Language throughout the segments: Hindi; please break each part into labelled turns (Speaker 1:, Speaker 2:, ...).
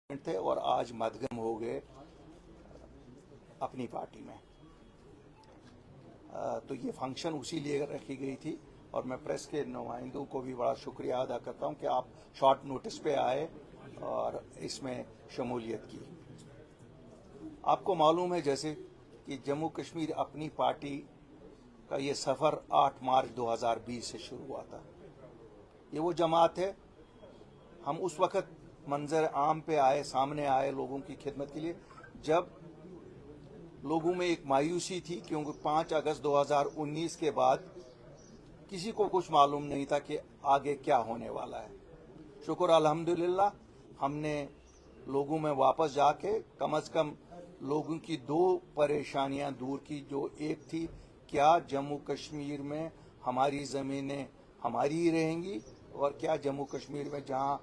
Speaker 1: थे और आज मदगम हो गए अपनी पार्टी में। तो ये फंक्शन उसी लिए रखी गई थी और मैं प्रेस के नुमाइंदों को भी बड़ा शुक्रिया अदा करता हूं कि आप शॉर्ट नोटिस पे आए और इसमें शमूलियत की। आपको मालूम है जैसे कि जम्मू कश्मीर अपनी पार्टी का ये सफ़र 8 मार्च 2020 से शुरू हुआ था। ये वो जमात है, हम उस वक्त मंजर आम पे आए, सामने आए लोगों की खिदमत के लिए जब लोगों में एक मायूसी थी, क्योंकि 5 अगस्त 2019 के बाद किसी को कुछ मालूम नहीं था कि आगे क्या होने वाला है। शुक्र अल्हम्दुलिल्लाह हमने लोगों में वापस जाके कम से कम लोगों की 2 परेशानियां दूर की, जो एक थी क्या जम्मू कश्मीर में हमारी ज़मीनें हमारी ही रहेंगी और क्या जम्मू कश्मीर में जहां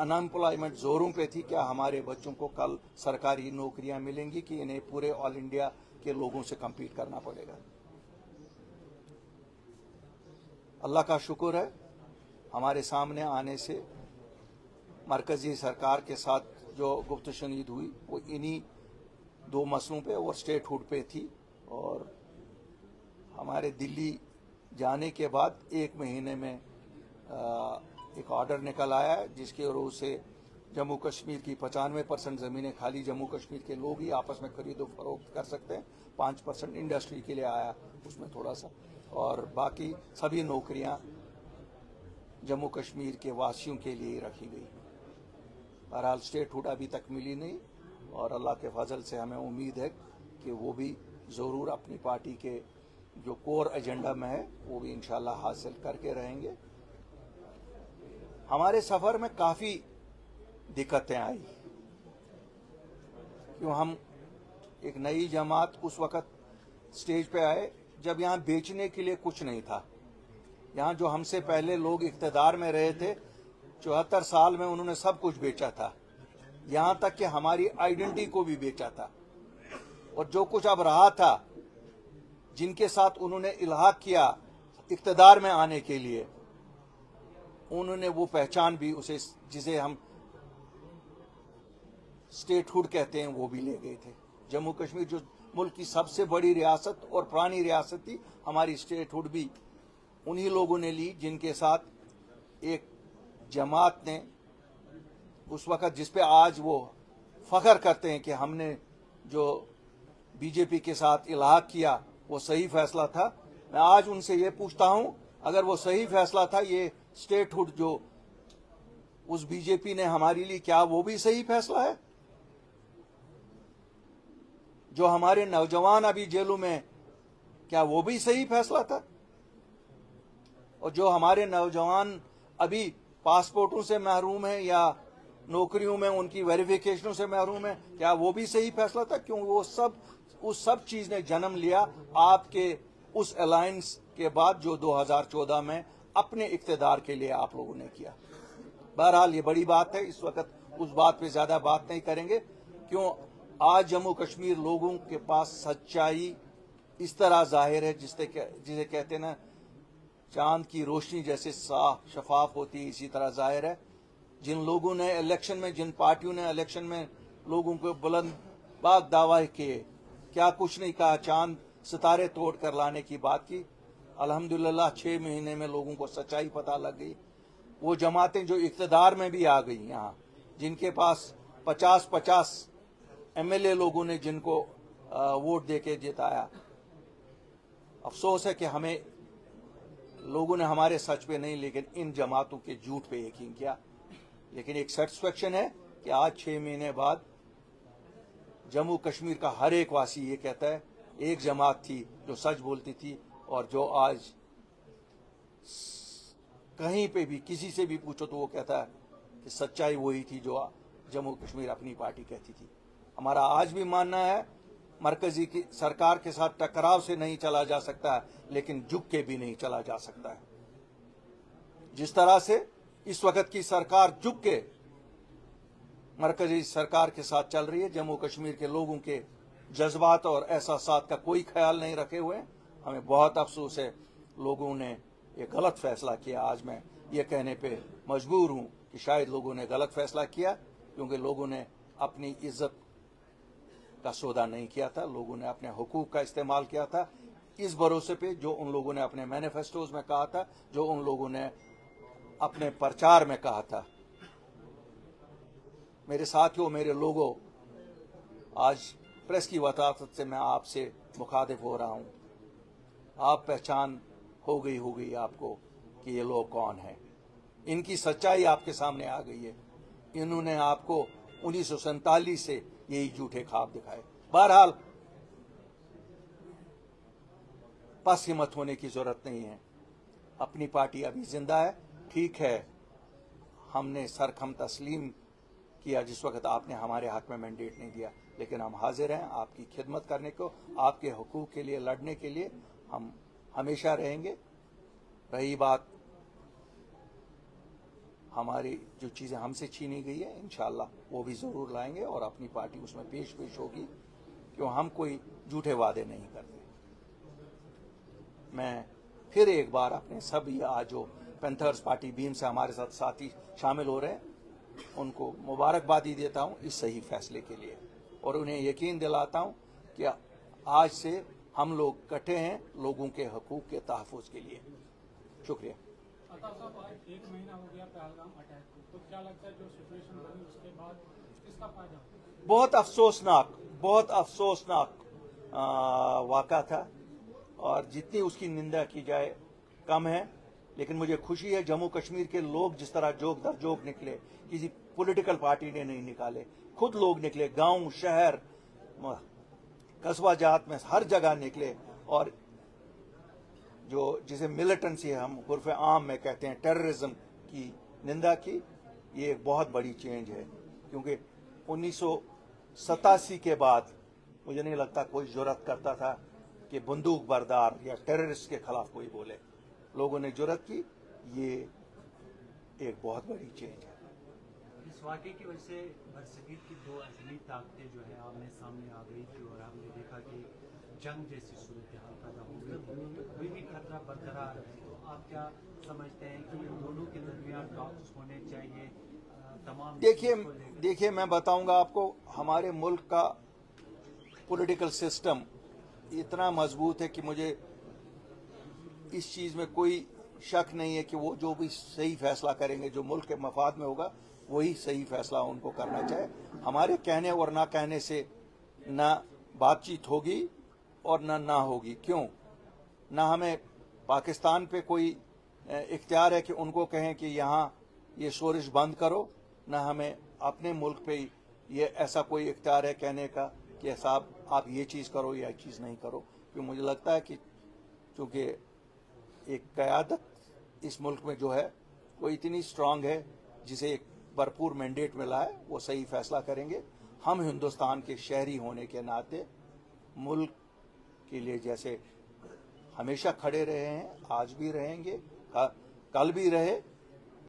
Speaker 1: अनएम्प्लॉयमेंट जोरों पे थी क्या हमारे बच्चों को कल सरकारी नौकरियां मिलेंगी कि इन्हें पूरे ऑल इंडिया के लोगों से कम्पीट करना पड़ेगा। अल्लाह का शुक्र है हमारे सामने आने से मरकजी सरकार के साथ जो गुफ्तशनीद हुई वो इन्हीं 2 मसलों पे और स्टेटहुड पे थी। और हमारे दिल्ली जाने के बाद 1 महीने में एक ऑर्डर निकल आया है जिसके वजह से जम्मू कश्मीर की 95% ज़मीनें खाली जम्मू कश्मीर के लोग ही आपस में खरीदो फरोख्त कर सकते हैं। 5% इंडस्ट्री के लिए आया उसमें थोड़ा सा, और बाकी सभी नौकरियां जम्मू कश्मीर के वासियों के लिए रखी गई। बहरहाल स्टेटहुड अभी तक मिली नहीं और अल्लाह के फजल से हमें उम्मीद है कि वो भी ज़रूर अपनी पार्टी के जो कोर एजेंडा में है वो भी इंशाल्लाह हासिल करके रहेंगे। हमारे सफ़र में काफ़ी दिक्कतें आई, क्यों हम एक नई जमात उस वक़्त स्टेज पे आए जब यहाँ बेचने के लिए कुछ नहीं था। यहाँ जो हमसे पहले लोग इक़्तिदार में रहे थे 74 साल में उन्होंने सब कुछ बेचा था, यहाँ तक कि हमारी आइडेंटिटी को भी बेचा था। और जो कुछ अब रहा था, जिनके साथ उन्होंने इल्हाक किया इक़्तिदार में आने के लिए, उन्होंने वो पहचान भी उसे जिसे हम स्टेटहुड कहते हैं वो भी ले गए थे। जम्मू कश्मीर जो मुल्क की सबसे बड़ी रियासत और पुरानी रियासत थी, हमारी स्टेटहुड भी उन्हीं लोगों ने ली जिनके साथ एक जमात ने उस वक़्त जिस पे आज वो फख्र करते हैं कि हमने जो बीजेपी के साथ इल्हाक किया वो सही फैसला था। मैं आज उनसे ये पूछता हूं, अगर वो सही फैसला था, ये स्टेटहुड जो उस बीजेपी ने हमारे लिए, क्या वो भी सही फैसला है? जो हमारे नौजवान अभी जेलों में, क्या वो भी सही फैसला था? और जो हमारे नौजवान अभी पासपोर्टों से महरूम है या नौकरियों में उनकी वेरिफिकेशनों से महरूम है, क्या वो भी सही फैसला था? क्यों वो सब चीज ने जन्म लिया आपके उस अलायंस के बाद जो 2014 में अपने इक़्तिदार के लिए आप लोगों ने किया। बहरहाल ये बड़ी बात है, इस वक्त उस बात पे ज्यादा बात नहीं करेंगे। क्यों आज जम्मू कश्मीर लोगों के पास सच्चाई इस तरह जाहिर है जिसे कहते हैं ना, चांद की रोशनी जैसे साफ शफाफ होती है, इसी तरह जाहिर है। जिन लोगों ने इलेक्शन में, जिन पार्टियों ने इलेक्शन में लोगों को बुलंद बाग दावा किए, क्या कुछ नहीं कहा, चांद सितारे तोड़ कर लाने की बात की, अल्हम्दुलिल्लाह 6 महीने में लोगों को सच्चाई पता लग गई। वो जमातें जो इक़्तिदार में भी आ गई यहाँ, जिनके पास 50-50 एमएलए लोगों ने जिनको वोट देके जिताया, अफसोस है कि हमें लोगों ने हमारे सच पे नहीं लेकिन इन जमातों के झूठ पे यकीन किया। लेकिन एक सेटिस्फेक्शन है कि आज 6 महीने बाद जम्मू कश्मीर का हर एक वासी ये कहता है एक जमात थी जो सच बोलती थी और जो आज कहीं पे भी किसी से भी पूछो तो वो कहता है कि सच्चाई वही थी जो जम्मू कश्मीर अपनी पार्टी कहती थी। हमारा आज भी मानना है मरकजी की सरकार के साथ टकराव से नहीं चला जा सकता है, लेकिन झुक के भी नहीं चला जा सकता है। जिस तरह से इस वक्त की सरकार झुक के मरकजी सरकार के साथ चल रही है, जम्मू कश्मीर के लोगों के जज्बात और एहसासात का कोई ख्याल नहीं रखे हुए, हमें बहुत अफसोस है। लोगों ने ये गलत फैसला किया। आज मैं ये कहने पे मजबूर हूं कि शायद लोगों ने गलत फैसला किया, क्योंकि लोगों ने अपनी इज्जत का सौदा नहीं किया था, लोगों ने अपने हुकूक का इस्तेमाल किया था इस भरोसे पे जो उन लोगों ने अपने मैनिफेस्टोज में कहा था, जो उन लोगों ने अपने प्रचार में कहा था। मेरे साथियों, मेरे लोगों, आज प्रेस की वसातत से मैं आपसे मुखातिब हो रहा हूं। आप पहचान हो गई आपको कि ये लोग कौन हैं। इनकी सच्चाई आपके सामने आ गई है। इन्होंने आपको 1947 से यही झूठे ख्वाब दिखाए। बहरहाल, बस हिम्मत होने की जरूरत नहीं है। अपनी पार्टी अभी जिंदा है। ठीक है, हमने सरखम तस्लीम किया जिस वक्त आपने हमारे हाथ में मैंडेट नहीं दिया, लेकिन हम हाजिर हैं आपकी खिदमत करने को, आपके हुकूक के लिए लड़ने के लिए हम हमेशा रहेंगे। रही बात हमारी जो चीज़ें हमसे छीनी गई है, इंशाअल्लाह वो भी ज़रूर लाएंगे और अपनी पार्टी उसमें पेश होगी, क्यों हम कोई झूठे वादे नहीं करते। मैं फिर एक बार अपने सभी आज जो पैंथर्स पार्टी बीम से हमारे साथ साथी शामिल हो रहे हैं, उनको मुबारकबादी देता हूं इस सही फैसले के लिए, और उन्हें यकीन दिलाता हूं कि आज से हम लोग इकट्ठे हैं लोगों के हकूक के तहफ़्फ़ुज़ के लिए। शुक्रिया।
Speaker 2: आज 1 महीना हो गया पहलगाम अटैक को, तो क्या लगता है जो सिचुएशन बनी उसके बाद किसका फायदा?
Speaker 1: बहुत अफसोसनाक वाक़ा था, और जितनी उसकी निंदा की जाए कम है। लेकिन मुझे खुशी है जम्मू कश्मीर के लोग जिस तरह जोक दर जोक निकले, किसी पॉलिटिकल पार्टी ने नहीं निकाले, खुद लोग निकले, गांव शहर कस्बा जात में हर जगह निकले, और जो जिसे मिलिटेंसी हम उर्फ आम में कहते हैं टेररिज्म की निंदा की। ये एक बहुत बड़ी चेंज है, क्योंकि 1987 के बाद मुझे नहीं लगता कोई जुर्रत करता था कि बंदूक बरदार या टेररिस्ट के खिलाफ कोई बोले। लोगों ने जुर्रत की। ये एक बहुत बड़ी चेंज है।
Speaker 3: इस वाक़े की वजह से बरसगीर की दो असली ताकतें जो है आमने सामने आ गई थी, और हमने देखा कि जंग जैसी सूरत हाल पैदा हो गई थी। कोई भी खतरा बरकरार है, तो आप क्या समझते हैं कि इन दोनों के दरमियान टॉक्स होने चाहिए? तमाम
Speaker 1: देखिए मैं बताऊंगा आपको, हमारे मुल्क का पॉलिटिकल सिस्टम इतना मजबूत है कि मुझे इस चीज़ में कोई शक नहीं है कि वो जो भी सही फैसला करेंगे, जो मुल्क के मफाद में होगा, वही सही फैसला उनको करना चाहिए। हमारे कहने और ना कहने से ना बातचीत होगी और ना होगी। क्यों? ना हमें पाकिस्तान पे कोई इख्तियार है कि उनको कहें कि यहाँ ये शोरिश बंद करो, ना हमें अपने मुल्क पे ये ऐसा कोई इख्तियार है कहने का कि साहब आप ये चीज़ करो या चीज़ नहीं करो। क्योंकि मुझे लगता है कि चूँकि एक क़यादत इस मुल्क में जो है वो इतनी स्ट्रांग है, जिसे एक भरपूर मैंडेट मिला है, वो सही फैसला करेंगे। हम हिंदुस्तान के शहरी होने के नाते मुल्क के लिए जैसे हमेशा खड़े रहे हैं, आज भी रहेंगे, कल भी रहे,